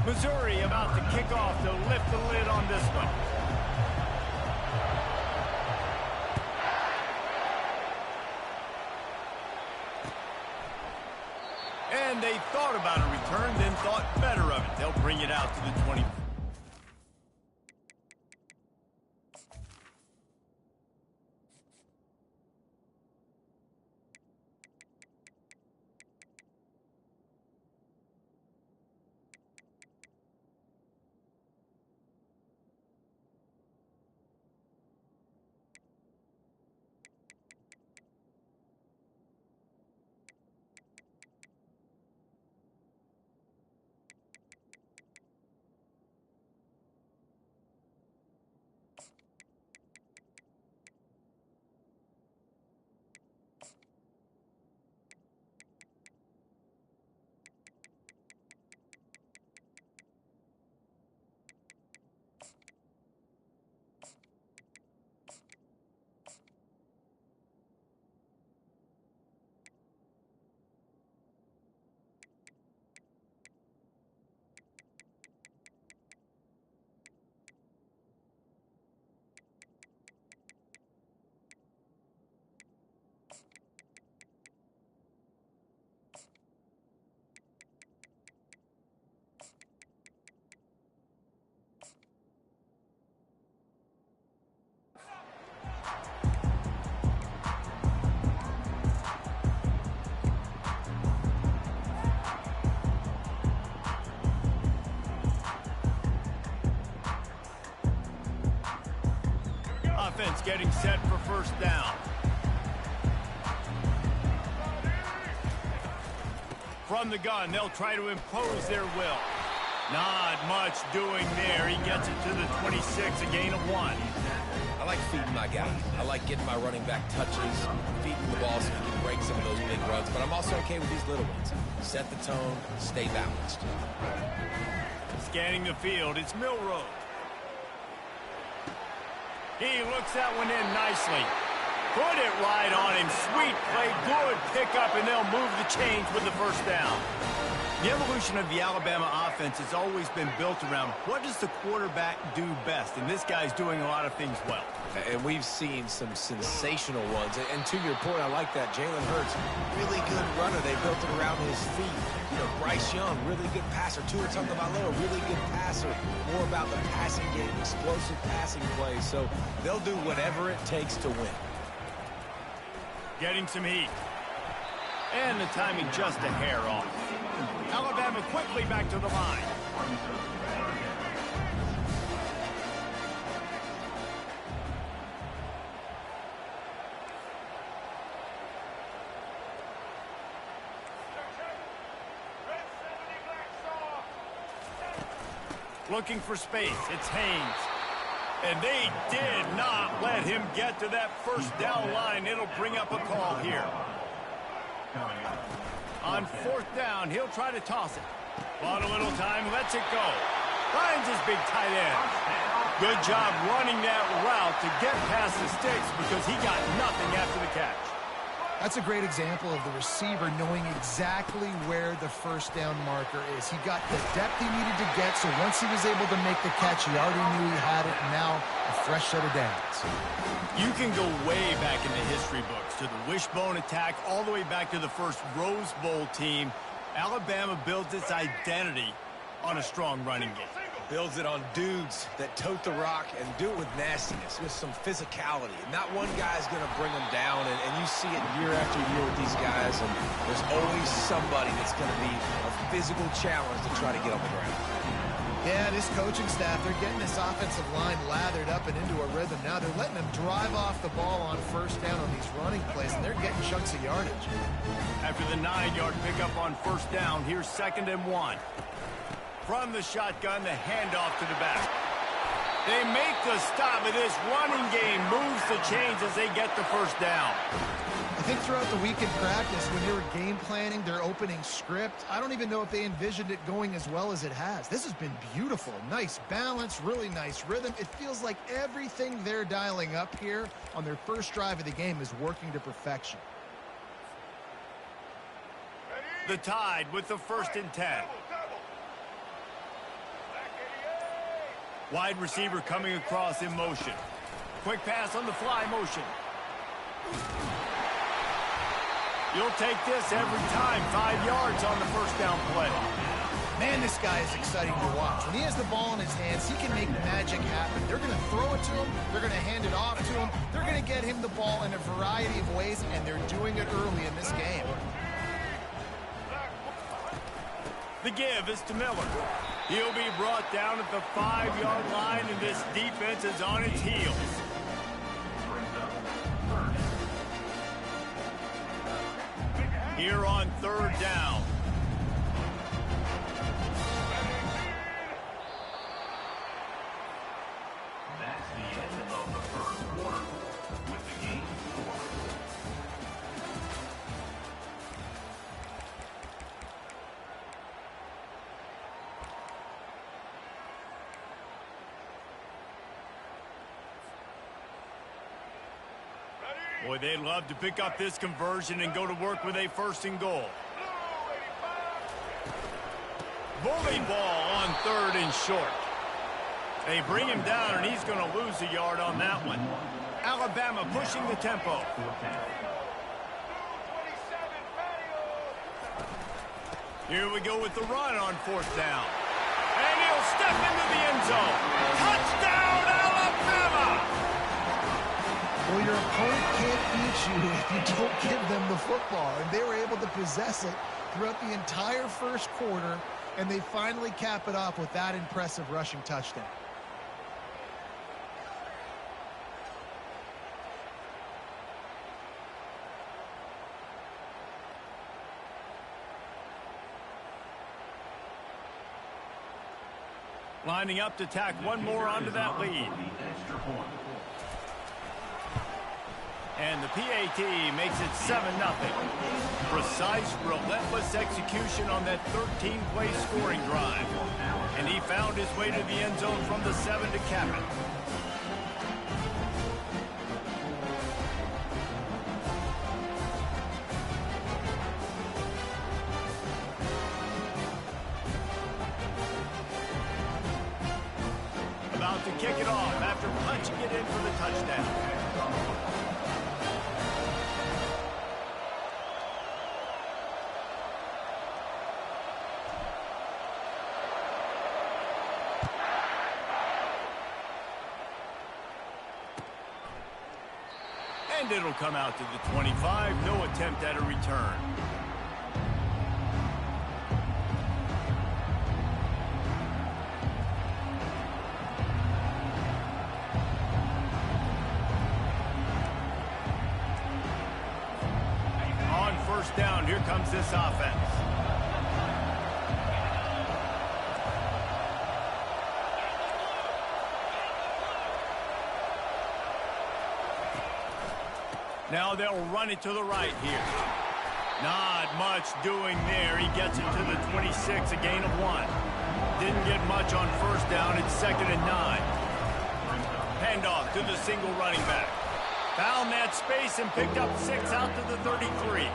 Missouri about to kick off to lift the lid on this one. And they thought about a return, then thought better of it. They'll bring it out to the 20. Offense getting set for first down. From the gun, they'll try to impose their will. Not much doing there. He gets it to the 26, a gain of 1. I like feeding my guy. I like getting my running back touches, feeding the ball so he can break some of those big runs, but I'm also okay with these little ones. Set the tone, stay balanced. Scanning the field, it's Milrow. He looks that one in nicely. Put it right on him. Sweet play, good pickup, and they'll move the chains with the first down. The evolution of the Alabama offense has always been built around what does the quarterback do best, and this guy's doing a lot of things well. And we've seen some sensational ones. And to your point, I like that. Jalen Hurts, really good runner. They built it around his feet. You know, Bryce Young, really good passer. Tua Tagovailoa, really good passer. More about the passing game, explosive passing plays. So they'll do whatever it takes to win. Getting some heat. And the timing just a hair off. Alabama quickly back to the line. Looking for space. It's Haynes. And they did not let him get to that first down line. It'll bring up a call here. On fourth down, he'll try to toss it. Bought a little time, lets it go. Finds his big tight end. Good job running that route to get past the sticks because he got nothing after the catch. That's a great example of the receiver knowing exactly where the first down marker is. He got the depth he needed to get, so once he was able to make the catch, he already knew he had it, and now a fresh set of downs. You can go way back in the history books to the wishbone attack, all the way back to the first Rose Bowl team. Alabama builds its identity on a strong running game. Builds it on dudes that tote the rock and do it with nastiness, with some physicality. Not one guy's going to bring them down, and you see it year after year with these guys, and there's always somebody that's going to be a physical challenge to try to get on the ground. Yeah, this coaching staff, they're getting this offensive line lathered up and into a rhythm. Now they're letting them drive off the ball on first down on these running plays, and they're getting chunks of yardage. After the 9-yard pickup on first down, here's 2nd and 1. From the shotgun, the handoff to the back. They make the stop, and this running game moves the chains as they get the first down. I think throughout the week in practice, when they were game planning their opening script, I don't even know if they envisioned it going as well as it has. This has been beautiful. Nice balance, really nice rhythm. It feels like everything they're dialing up here on their first drive of the game is working to perfection. The Tide with the 1st and 10. Wide receiver coming across in motion. Quick pass on the fly motion. You'll take this every time. 5 yards on the first down play. Man, this guy is exciting to watch. When he has the ball in his hands, he can make magic happen. They're going to throw it to him. They're going to hand it off to him. They're going to get him the ball in a variety of ways, and they're doing it early in this game. The give is to Miller. He'll be brought down at the 5-yard line, and this defense is on its heels. Here on third down. That's the end of the first quarter with the game score. Boy, they'd love to pick up this conversion and go to work with a first and goal. Bully ball on third and short. They bring him down, and he's going to lose a yard on that one. Alabama pushing the tempo. Here we go with the run on fourth down. And he'll step into the end zone. Touchdown, Alabama! Well, your opponent can't beat you if you don't give them the football. And they were able to possess it throughout the entire first quarter, and they finally cap it off with that impressive rushing touchdown. Lining up to tack one more onto that lead. And the PAT makes it 7-0. Precise, relentless execution on that 13-play scoring drive. And he found his way to the end zone from the 7 to cap it. About to kick it off after punching it in for the touchdown. And it'll come out to the 25. No attempt at a return. On first down, here comes this offense. Now they'll run it to the right here. Not much doing there. He gets it to the 26, a gain of 1. Didn't get much on first down. It's 2nd and 9. Handoff to the single running back. Found that space and picked up 6 out to the 33.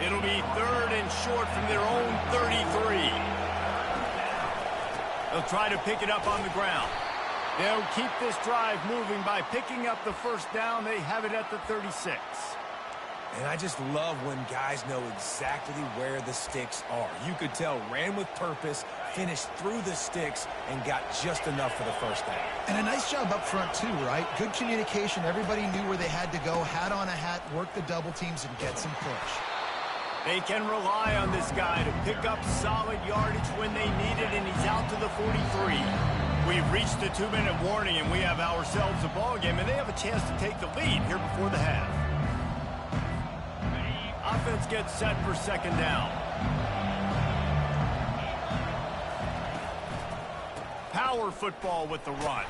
It'll be 3rd and short from their own 33. They'll try to pick it up on the ground. They'll keep this drive moving by picking up the first down. They have it at the 36. And I just love when guys know exactly where the sticks are. You could tell ran with purpose, finished through the sticks, and got just enough for the first down. And a nice job up front, too, right? Good communication. Everybody knew where they had to go, hat on a hat, work the double teams, and get some push. They can rely on this guy to pick up solid yardage when they need it, and he's out to the 43. We've reached the 2-minute warning, and we have ourselves a ball game, and they have a chance to take the lead here before the half. Offense gets set for 2nd down. Power football with the run.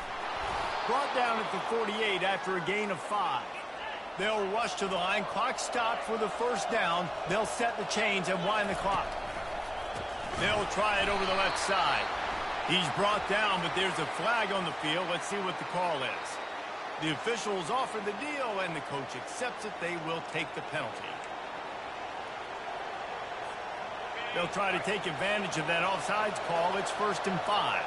Brought down at the 48 after a gain of 5. They'll rush to the line. Clock stopped for the first down. They'll set the chains and wind the clock. They'll try it over the left side. He's brought down, but there's a flag on the field. Let's see what the call is. The officials offer the deal, and the coach accepts it. They will take the penalty. They'll try to take advantage of that offsides call. It's 1st and 5.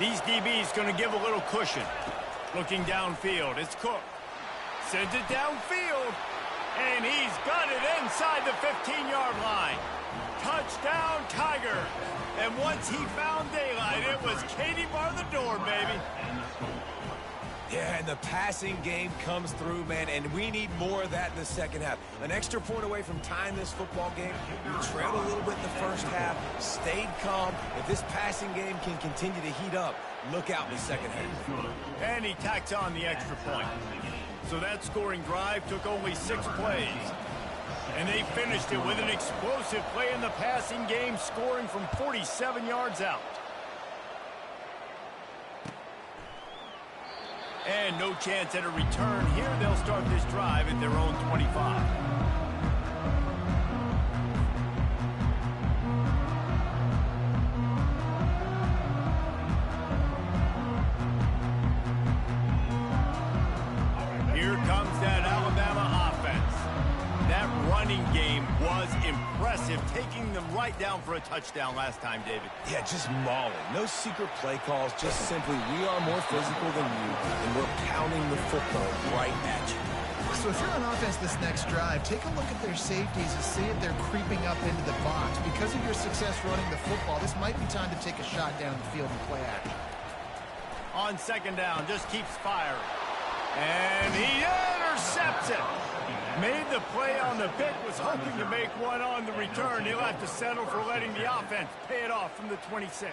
These DBs going to give a little cushion. Looking downfield, it's Cook. Sends it downfield, and he's got it inside the 15-yard line. Touchdown, Tiger. And once he found daylight, it was Katie bar the door, baby. Yeah, and the passing game comes through, man, and we need more of that in the second half. An extra point away from tying this football game. We trailed a little bit in the first half, stayed calm. If this passing game can continue to heat up, look out in the second half. And he tacks on the extra point. So that scoring drive took only 6 plays. And they finished it with an explosive play in the passing game, scoring from 47 yards out. And no chance at a return here. They'll start this drive at their own 25. Here comes that Alabama offense. That running game was impressive, taking them right down for a touchdown last time, David. Yeah, just mauling. No secret play calls, just simply we are more physical than you, and we're pounding the football right at you. So if you're on offense this next drive, take a look at their safeties and see if they're creeping up into the box. Because of your success running the football, this might be time to take a shot down the field and play action. On second down, just keeps firing. And he intercepts it. Made the play on the pick, was hoping to make one on the return. He'll have to settle for letting the offense pay it off from the 26.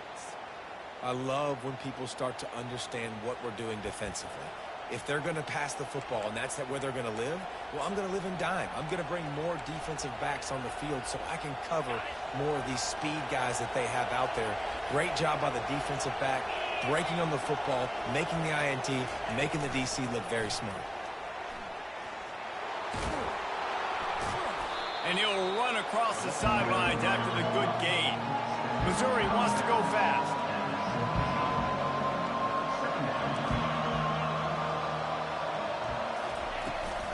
I love when people start to understand what we're doing defensively. If they're going to pass the football and that's where they're going to live, well, I'm going to live in dime. I'm going to bring more defensive backs on the field so I can cover more of these speed guys that they have out there. Great job by the defensive back, breaking on the football, making the INT, making the DC look very smart. And he'll run across the sidelines after the good gain. Missouri wants to go fast.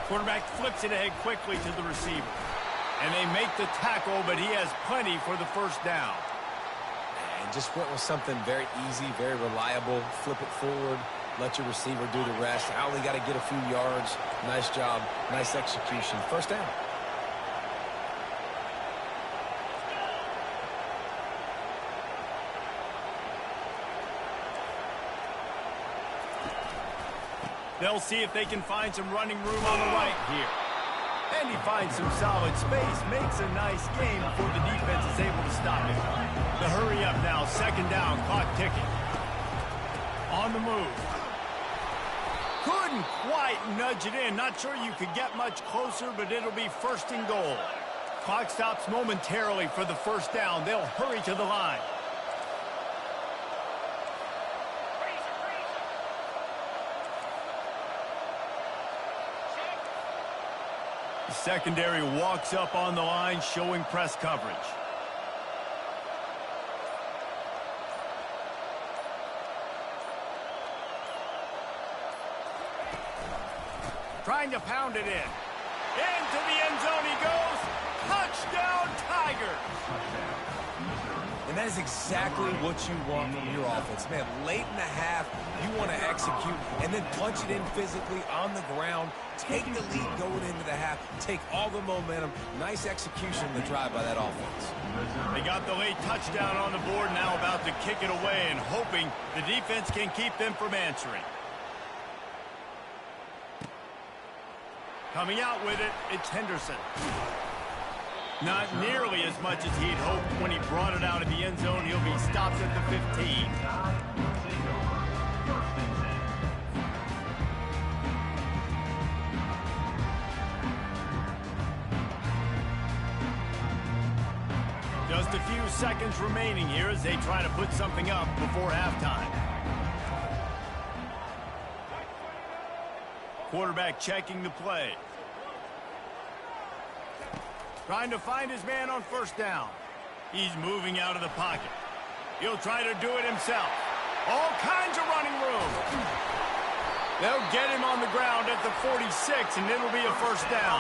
Quarterback flips it ahead quickly to the receiver. And they make the tackle, but he has plenty for the first down. And just went with something very easy, very reliable. Flip it forward, let your receiver do the rest. I only got to get a few yards. Nice job, nice execution. First down. They'll see if they can find some running room on the right here. And he finds some solid space, makes a nice game before the defense is able to stop him. The hurry up now, second down, clock ticking. On the move. Couldn't quite nudge it in. Not sure you could get much closer, but it'll be first and goal. Clock stops momentarily for the first down. They'll hurry to the line. Secondary walks up on the line, showing press coverage. Trying to pound it in. Into the end zone he goes. Touchdown, Tigers! And that is exactly what you want from your offense. Man, late in the half, you want to execute and then punch it in physically on the ground. Take the lead going into the half. Take all the momentum. Nice execution in the drive by that offense. They got the late touchdown on the board, now about to kick it away and hoping the defense can keep them from answering. Coming out with it, it's Henderson. Not nearly as much as he'd hoped when he brought it out of the end zone. He'll be stopped at the 15. Just a few seconds remaining here as they try to put something up before halftime. Quarterback checking the play. Trying to find his man on first down. He's moving out of the pocket. He'll try to do it himself. All kinds of running room. They'll get him on the ground at the 46, and it'll be a first down.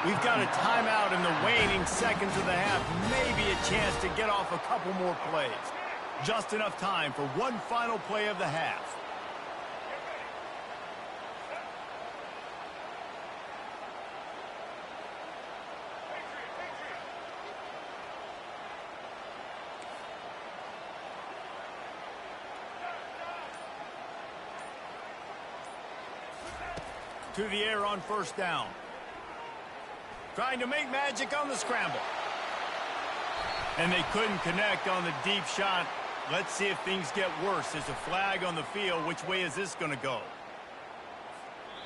We've got a timeout in the waning seconds of the half. Maybe a chance to get off a couple more plays. Just enough time for one final play of the half. To the air on first down. Trying to make magic on the scramble. And they couldn't connect on the deep shot. Let's see if things get worse. There's a flag on the field. Which way is this going to go?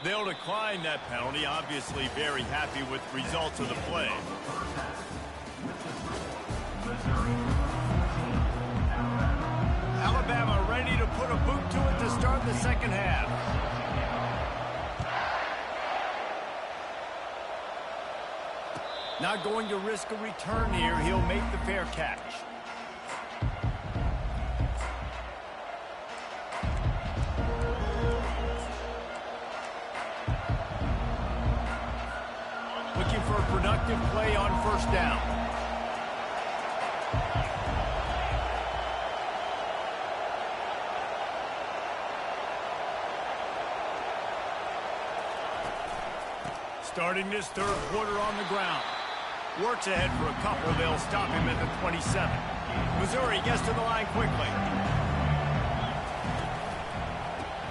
They'll decline that penalty. Obviously very happy with the results of the play. Alabama ready to put a boot to it to start the second half. Not going to risk a return here. He'll make the fair catch. Looking for a productive play on first down. Starting this third quarter on the ground. Works ahead for a couple. They'll stop him at the 27. Missouri gets to the line quickly.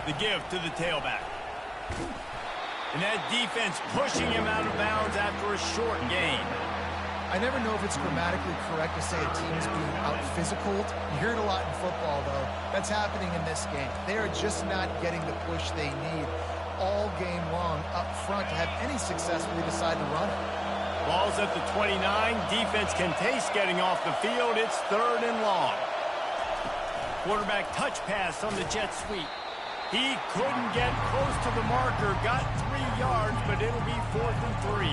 The give to the tailback. And that defense pushing him out of bounds after a short gain. I never know if it's grammatically correct to say a team is being out-physicaled. You hear it a lot in football, though. That's happening in this game. They are just not getting the push they need all game long up front to have any success when they decide to run it. Ball's at the 29. Defense can taste getting off the field. It's third and long. Quarterback touch pass on the jet sweep. He couldn't get close to the marker. Got 3 yards, but it'll be 4th and 3.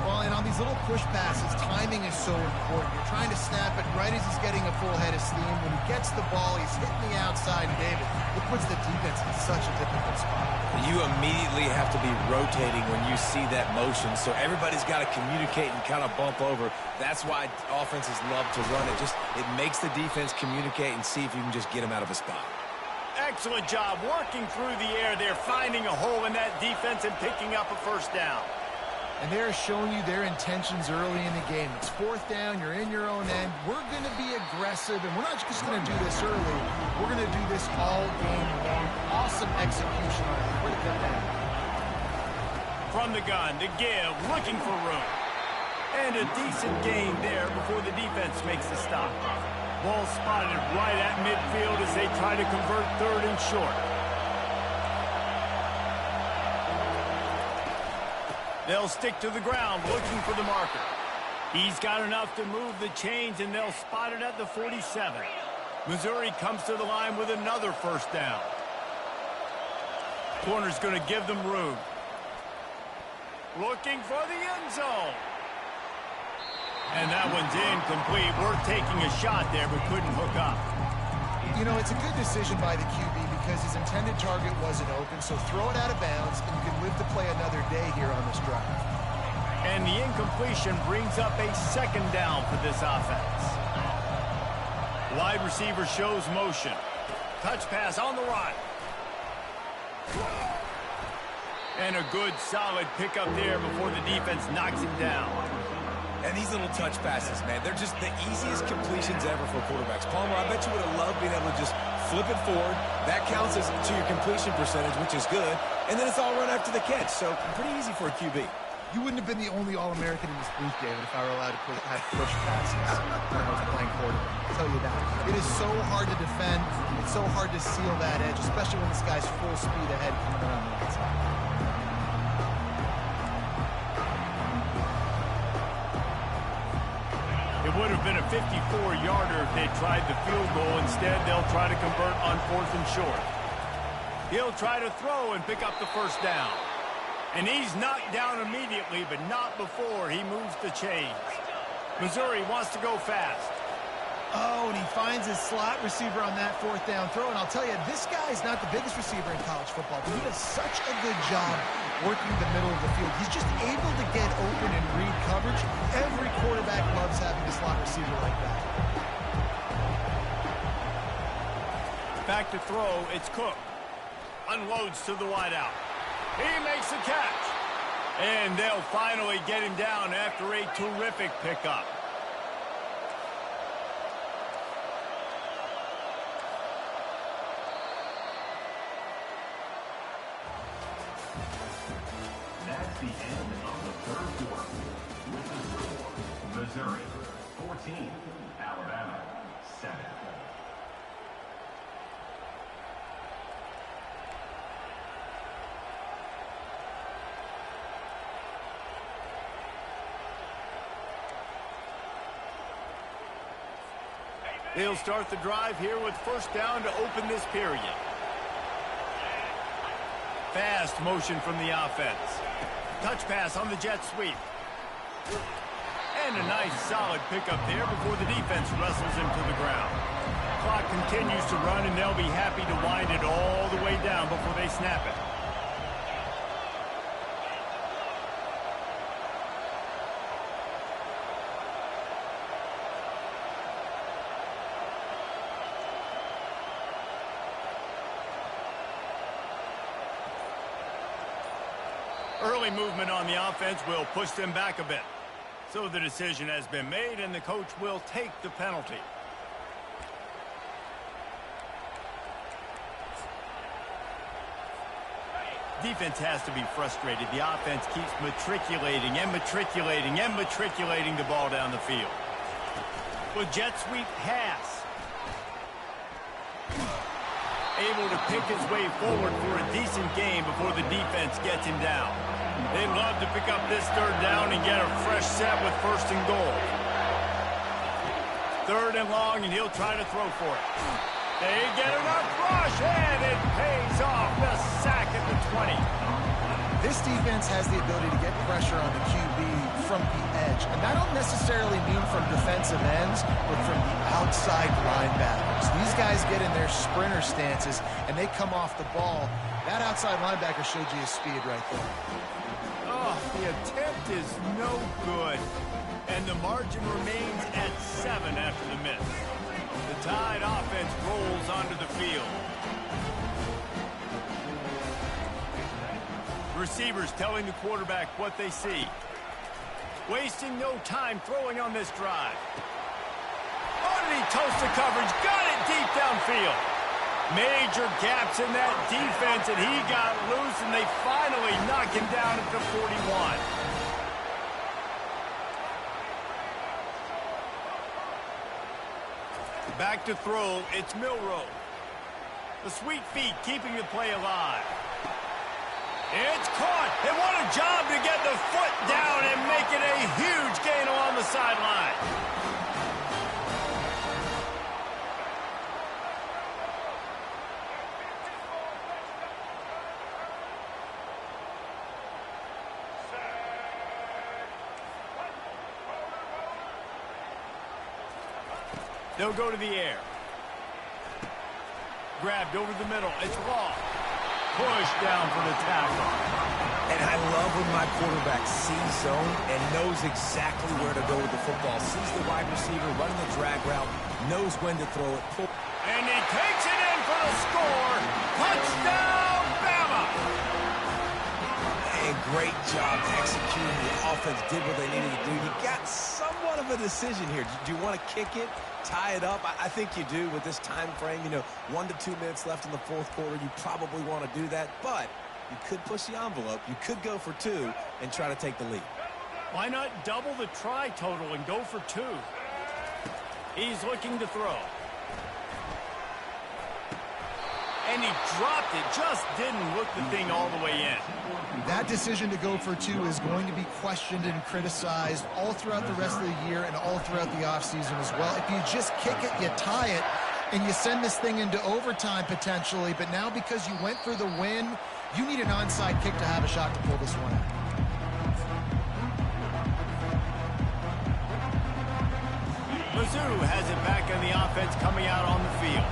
Well, and on these little push passes, timing is so important. You're trying to snap it right as he's getting a full head of steam. When he gets the ball, he's hitting the outside, and David, it puts the defense in such a difficult spot. You immediately have to be rotating when you see that motion, so everybody's got to communicate and kind of bump over. That's why offenses love to run it. It makes the defense communicate and see if you can just get them out of a spot. Excellent job working through the air. They're finding a hole in that defense and picking up a first down. And they're showing you their intentions early in the game. It's fourth down. You're in your own end. We're going to be aggressive, and we're not just going to do this early. We're going to do this all game long. Awesome execution on it. What a good man. From the gun, to give, looking for room. And a decent gain there before the defense makes the stop. Ball spotted right at midfield as they try to convert third and short. They'll stick to the ground looking for the marker. He's got enough to move the chains, and they'll spot it at the 47. Missouri comes to the line with another first down. Corner's going to give them room. Looking for the end zone. And that one's incomplete. Worth taking a shot there, but couldn't hook up. You know, it's a good decision by the QB because his intended target wasn't open, so throw it out of bounds, and you can live to play another day here on this drive. And the incompletion brings up a second down for this offense. Wide receiver shows motion. Touch pass on the run. And a good, solid pickup there before the defense knocks it down. And these little touch passes, man, they're just the easiest completions ever for quarterbacks. Palmer, I bet you would have loved being able to just flip it forward. That counts as to your completion percentage, which is good. And then it's all run after the catch, so pretty easy for a QB. You wouldn't have been the only All-American in this booth, David, if I were allowed to have push passes when I was playing quarterback. I'll tell you that. It is so hard to defend. It's so hard to seal that edge, especially when this guy's full speed ahead coming around the outside. It would have been a 54-yarder if they tried the field goal. Instead, they'll try to convert on 4th and short. He'll try to throw and pick up the first down. And he's knocked down immediately, but not before he moves the chains. Missouri wants to go fast. Oh, and he finds his slot receiver on that 4th down throw. And I'll tell you, this guy's not the biggest receiver in college football, but he does such a good job working the middle of the field. He's just able to get open and read coverage. Every quarterback loves having a slot receiver like that. Back to throw, it's Cook. Unloads to the wideout. He makes the catch. And they'll finally get him down after a terrific pickup. That's the end of the third quarter. With the score, Missouri 14, Alabama 7. They'll start the drive here with first down to open this period. Fast motion from the offense. Touch pass on the jet sweep. And a nice solid pickup there before the defense wrestles him to the ground. Clock continues to run, and they'll be happy to wind it all the way down before they snap it. Early movement on the offense will push them back a bit. So the decision has been made, and the coach will take the penalty. Defense has to be frustrated. The offense keeps matriculating and matriculating and matriculating the ball down the field. With jet sweep pass. Able to pick his way forward for a decent game before the defense gets him down. They'd love to pick up this third down and get a fresh set with first and goal. Third and long, and he'll try to throw for it. They get enough rush, and it pays off. The sack at the 20. This defense has the ability to get pressure on the QB from the edge. And I don't necessarily mean from defensive ends, but from the outside linebackers. These guys get in their sprinter stances, and they come off the ball. That outside linebacker showed you his speed right there. Oh, the attempt is no good. And the margin remains at 7 after the miss. The Tide offense rolls onto the field. Receivers telling the quarterback what they see. Wasting no time throwing on this drive. Oh, did he toast the coverage? Got it deep downfield. Major gaps in that defense, and he got loose, and they finally knock him down at the 41. Back to throw, it's Milroe. The sweet feet keeping the play alive. It's caught, and what a job to get the foot down and make it a huge gain along the sideline. They'll go to the air. Grabbed over the middle. It's Law. Push down for the tackle. And I love when my quarterback sees zone and knows exactly where to go with the football. Sees the wide receiver running the drag route, knows when to throw it. And he takes it in for the score. Touchdown, Bama! And great job executing. The offense did what they needed to do. You got somewhat of a decision here. Do you want to kick it, tie it up? I think you do with this time frame. 1 to 2 minutes left in the fourth quarter. You probably want to do that, but you could push the envelope. You could go for 2 and try to take the lead. Why not double the try total and go for 2? He's looking to throw. And he dropped it, just didn't look the thing all the way in. That decision to go for 2 is going to be questioned and criticized all throughout the rest of the year and all throughout the offseason as well. If you just kick it, you tie it, and you send this thing into overtime potentially, but now because you went for the win, you need an onside kick to have a shot to pull this one out. Mizzou has it back on the offense coming out on the field.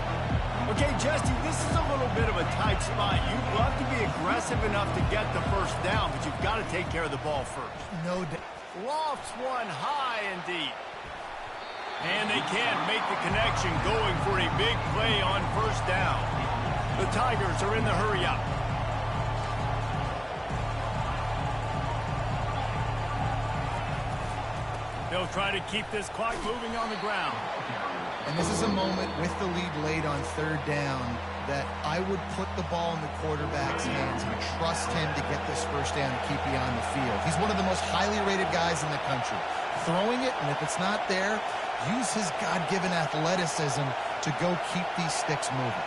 Okay, Jesse, this is a little bit of a tight spot. You'd love to be aggressive enough to get the first down, but you've got to take care of the ball first. No doubt. Lofts one high and deep. And they can't make the connection, going for a big play on first down. The Tigers are in the hurry-up. They'll try to keep this clock moving on the ground. And this is a moment with the lead late on third down that I would put the ball in the quarterback's hands and trust him to get this first down and keep you on the field. He's one of the most highly rated guys in the country. Throwing it, and if it's not there, use his God-given athleticism to go keep these sticks moving.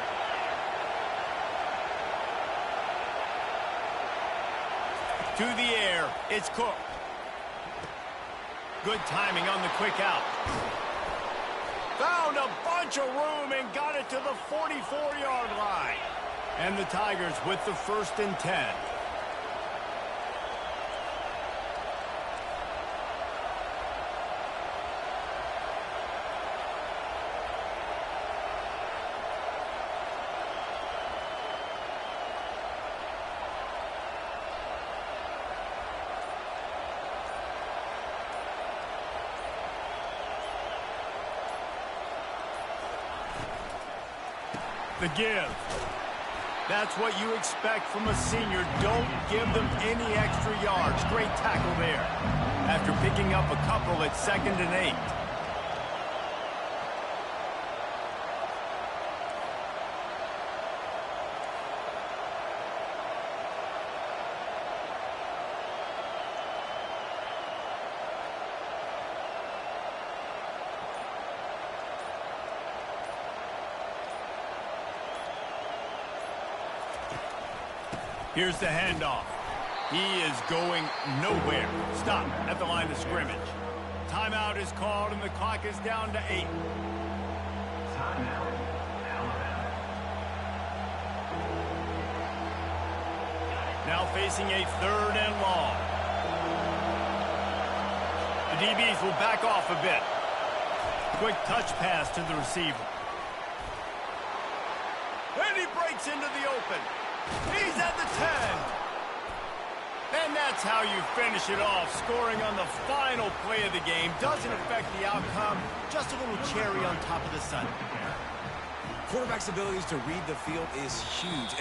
To the air, it's Cook. Good timing on the quick out. Found a bunch of room and got it to the 44-yard line. And the Tigers with the 1st and 10. The give. That's what you expect from a senior. Don't give them any extra yards. Great tackle there. After picking up a couple at 2nd and 8. Here's the handoff. He is going nowhere. Stop at the line of scrimmage. Timeout is called, and the clock is down to 8. Timeout, Alabama. Now facing a 3rd and long. The DBs will back off a bit. Quick touch pass to the receiver. And he breaks into the open. He's at the 10. And that's how you finish it off. Scoring on the final play of the game doesn't affect the outcome. Just a little cherry on top of the sundae. Quarterback's abilities to read the field is huge.